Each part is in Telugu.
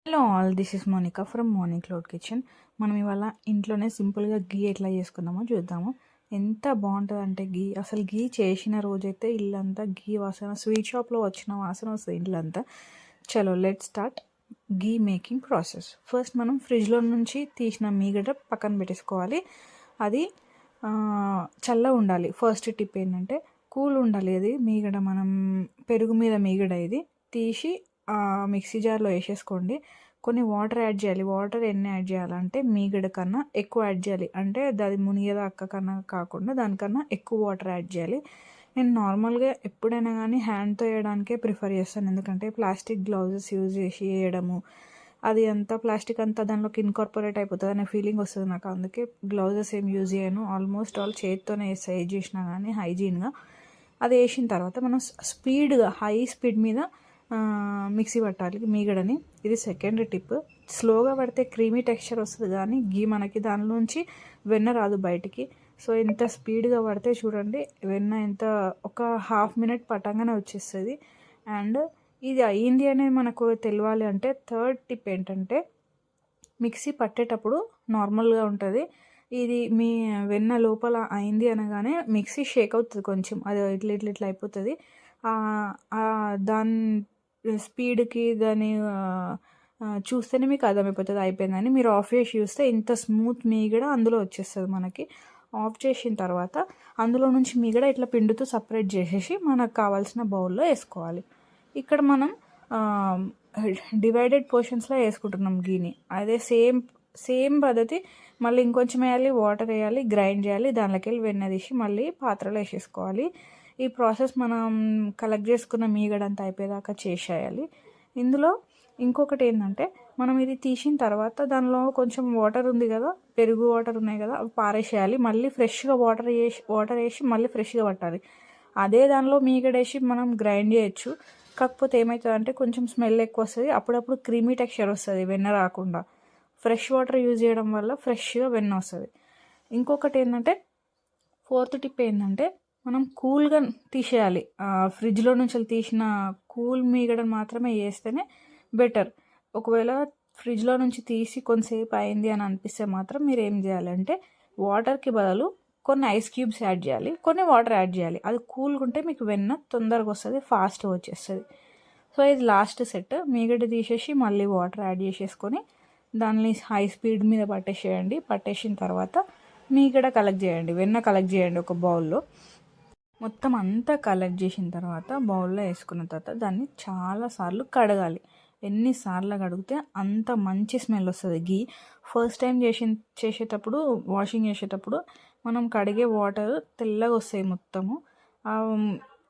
Hello all, this is Monika from Morning Cloud Kitchen. మనం ఇవాళ ఇంట్లోనే సింపుల్గా గీ ఎట్లా చేసుకుందామో చూద్దాము. ఎంత బాగుంటుంది అంటే అసలు గీ చేసిన రోజైతే ఇల్లంతా గీ వాసన, స్వీట్ షాప్లో వచ్చిన వాసన వస్తుంది ఇల్లంతా. చలో లెట్ స్టార్ట్ గీ మేకింగ్ ప్రాసెస్. ఫస్ట్ మనం ఫ్రిడ్జ్లో నుంచి తీసిన మీగడ పక్కన పెట్టేసుకోవాలి. అది చల్లగా ఉండాలి. ఫస్ట్ టిప్ ఏంటంటే కూల్ ఉండాలి. అది మీగడ, మనం పెరుగు మీద మీగడ ఇది తీసి మిక్సీ జార్లో వేసేసుకోండి. కొన్ని వాటర్ యాడ్ చేయాలి. వాటర్ ఎన్ని యాడ్ చేయాలంటే మీగడ కన్నా ఎక్కువ యాడ్ చేయాలి. అంటే అది మునిగేదాకా కన్నా కాకుండా దానికన్నా ఎక్కువ వాటర్ యాడ్ చేయాలి. నేను నార్మల్గా ఎప్పుడైనా కానీ హ్యాండ్తో వేయడానికే ప్రిఫర్ చేస్తాను. ఎందుకంటే ప్లాస్టిక్ గ్లౌజెస్ యూజ్ చేసి వేయడము, అది అంతా ప్లాస్టిక్ అంతా దానిలోకి ఇన్కార్పొరేట్ అయిపోతుంది అనే ఫీలింగ్ వస్తుంది నాకు. అందుకే గ్లౌజెస్ ఏం యూజ్ చేయను. ఆల్మోస్ట్ ఆల్ చేతితోనే వేస్తా ఏది చేసినా కానీ హైజీన్గా. అది వేసిన తర్వాత మనం స్పీడ్గా హై స్పీడ్ మీద మిక్సీ పట్టాలి మీగడని. ఇది సెకండ్ టిప్. స్లోగా పడితే క్రీమీ టెక్స్చర్ వస్తుంది, కానీ గీ మనకి దానిలోంచి వెన్న రాదు బయటికి. సో ఎంత స్పీడ్గా పడితే చూడండి వెన్న ఎంత, ఒక హాఫ్ మినిట్ పట్టంగానే వచ్చేస్తుంది. అండ్ ఇది అయ్యింది అనేది మనకు తెలియాలి అంటే థర్డ్ టిప్ ఏంటంటే మిక్సీ పట్టేటప్పుడు నార్మల్గా ఉంటుంది. ఇది మీ వెన్న లోపల అయింది అనగానే మిక్సీ షేక్ అవుతుంది కొంచెం, అది ఇట్లా ఇట్లా ఇట్లా అయిపోతుంది. దాని స్పీడ్కి దాన్ని చూస్తేనే మీకు అర్థమైపోతుంది అయిపోయిందని. మీరు ఆఫ్ చేసి చూస్తే ఇంత స్మూత్ మీగడ అందులో వచ్చేస్తుంది మనకి. ఆఫ్ చేసిన తర్వాత అందులో నుంచి మీగడ ఇట్లా పిండుతూ సపరేట్ చేసేసి మనకు కావాల్సిన బౌల్లో వేసుకోవాలి. ఇక్కడ మనం డివైడెడ్ పోర్షన్స్లో వేసుకుంటున్నాం గీని. అదే సేమ్ పద్ధతి మళ్ళీ ఇంకొంచెం వేయాలి, వాటర్ వేయాలి, గ్రైండ్ చేయాలి, దానిలోకి వెళ్ళి వెన్న తీసి మళ్ళీ పాత్రలో వేసేసుకోవాలి. ఈ ప్రాసెస్ మనం కలెక్ట్ చేసుకున్న మీగడంతా అయిపోయేదాకా చేసేయాలి. ఇందులో ఇంకొకటి ఏంటంటే మనం ఇది తీసిన తర్వాత దానిలో కొంచెం వాటర్ ఉంది కదా, పెరుగు వాటర్ ఉన్నాయి కదా, అవి పారేసేయాలి. మళ్ళీ ఫ్రెష్గా వాటర్ వేసి మళ్ళీ ఫ్రెష్గా పట్టాలి. అదే దానిలో మీగడేసి మనం గ్రైండ్ చేయొచ్చు. కాకపోతే ఏమవుతుందంటే కొంచెం స్మెల్ ఎక్కువ వస్తుంది, అప్పుడప్పుడు క్రీమీ టెక్స్చర్ వస్తుంది వెన్న రాకుండా. ఫ్రెష్ వాటర్ యూజ్ చేయడం వల్ల ఫ్రెష్గా వెన్న వస్తుంది. ఇంకొకటి ఏంటంటే ఫోర్త్ టిప్ ఏంటంటే మనం కూల్గా తీసేయాలి. ఫ్రిడ్జ్లో నుంచి తీసిన కూల్ మీగడని మాత్రమే వేస్తేనే బెటర్. ఒకవేళ ఫ్రిడ్జ్లో నుంచి తీసి కొంతసేపు అయింది అని అనిపిస్తే మాత్రం మీరు ఏం చేయాలంటే వాటర్కి బదులు కొన్ని ఐస్ క్యూబ్స్ యాడ్ చేయాలి, కొన్ని వాటర్ యాడ్ చేయాలి. అది కూల్గా ఉంటే మీకు వెన్న తొందరగా వస్తుంది, ఫాస్ట్గా వచ్చేస్తుంది. సో ఇది లాస్ట్ సెట్. మీగడ తీసేసి మళ్ళీ వాటర్ యాడ్ చేసేసుకొని దాన్ని హై స్పీడ్ మీద పట్టేసేయండి. పట్టేసిన తర్వాత మీగడ కలెక్ట్ చేయండి, వెన్న కలెక్ట్ చేయండి ఒక బౌల్లో. మొత్తం అంతా కలెక్ట్ చేసిన తర్వాత బౌల్లో వేసుకున్న తర్వాత దాన్ని చాలాసార్లు కడగాలి. ఎన్నిసార్లు కడిగితే అంత మంచి స్మెల్ వస్తుంది గీ. ఫస్ట్ టైం చేసేటప్పుడు వాషింగ్ చేసేటప్పుడు మనం కడిగే వాటర్ తెల్లగా వస్తాయి మొత్తము.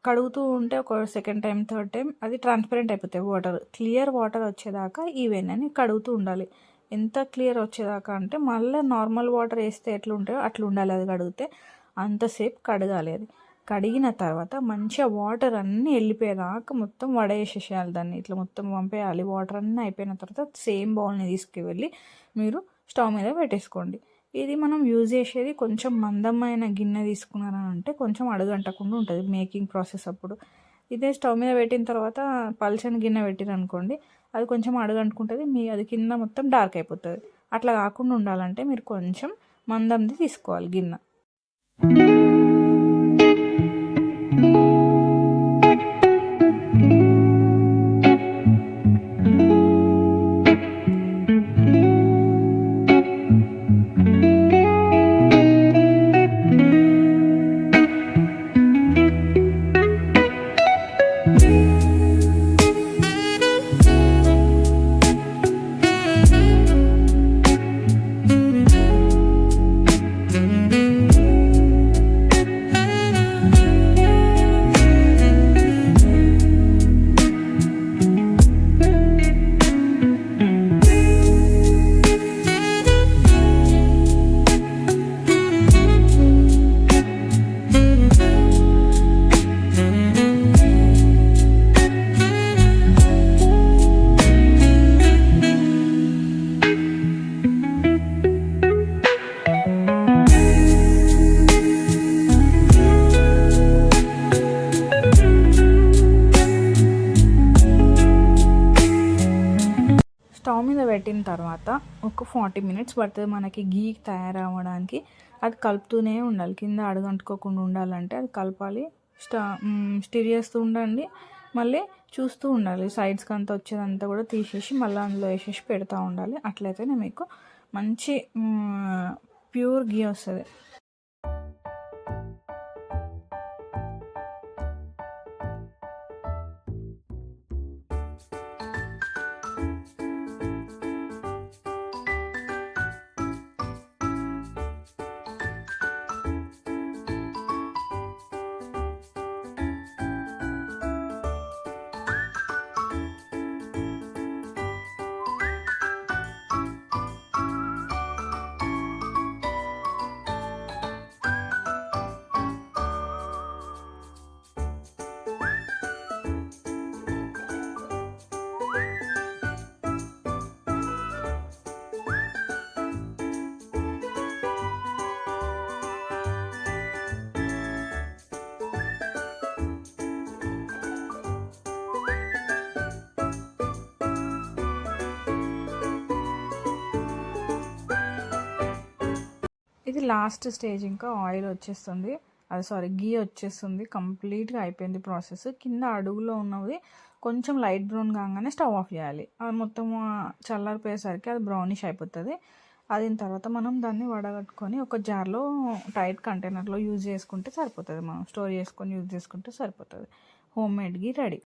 కడుగుతూ ఉంటే ఒక సెకండ్ టైం థర్డ్ టైం అది ట్రాన్స్పరెంట్ అయిపోతాయి వాటర్. క్లియర్ వాటర్ వచ్చేదాకా ఈ వెన్నని కడుగుతూ ఉండాలి. ఎంత క్లియర్ వచ్చేదాకా అంటే మళ్ళీ నార్మల్ వాటర్ వేస్తే ఎట్లా ఉంటాయో అట్లా ఉండాలి. అది కడిగితే అంతసేపు కడగాలి. అది కడిగిన తర్వాత మంచిగా వాటర్ అన్నీ వెళ్ళిపోయేదాకా మొత్తం వడేసేసేయాలి. దాన్ని ఇట్లా మొత్తం పంపేయాలి. వాటర్ అన్నీ అయిపోయిన తర్వాత సేమ్ బౌల్ని తీసుకువెళ్ళి మీరు స్టవ్ మీద పెట్టేసుకోండి. ఇది మనం యూజ్ చేసేది కొంచెం మందమైన గిన్నె తీసుకున్నారని అంటే కొంచెం అడుగంటకుండా ఉంటుంది మేకింగ్ ప్రాసెస్ అప్పుడు. ఇదే స్టవ్ మీద పెట్టిన తర్వాత పల్చని గిన్నె పెట్టిరనుకోండి, అది కొంచెం అడుగంటుకుంటుంది, అది కింద మొత్తం డార్క్ అయిపోతుంది. అట్లా కాకుండా ఉండాలంటే మీరు కొంచెం మందంది తీసుకోవాలి గిన్నె. స్టవ్ మీద పెట్టిన తర్వాత ఒక 40 మినిట్స్ పడుతుంది మనకి గీ తయారవ్వడానికి. అది కలుపుతూనే ఉండాలి, కింద అడుగంటుకోకుండా ఉండాలంటే అది కలపాలి. స్టిర్ చేస్తూ ఉండండి, మళ్ళీ చూస్తూ ఉండాలి. సైడ్స్కి అంతా వచ్చేదంతా కూడా తీసేసి మళ్ళీ అందులో వేసేసి పెడతా ఉండాలి. అట్లయితేనే మీకు మంచి ప్యూర్ గీ వస్తుంది. ఇది లాస్ట్ స్టేజ్, ఇంకా ఆయిల్ వచ్చేస్తుంది, గీ వచ్చేస్తుంది. కంప్లీట్గా అయిపోయింది ప్రాసెస్. కింద అడుగులో ఉన్నది కొంచెం లైట్ బ్రౌన్ కాగానే స్టవ్ ఆఫ్ చేయాలి. అది మొత్తం చల్లారిపోయేసరికి అది బ్రౌనిష్ అయిపోతుంది. అదిన తర్వాత మనం దాన్ని వడగట్టుకొని ఒక జార్లో టైట్ కంటైనర్లో యూజ్ చేసుకుంటే సరిపోతుంది. మనం స్టోర్ చేసుకొని యూజ్ చేసుకుంటే సరిపోతుంది. హోమ్ మేడ్ గీ రెడీ.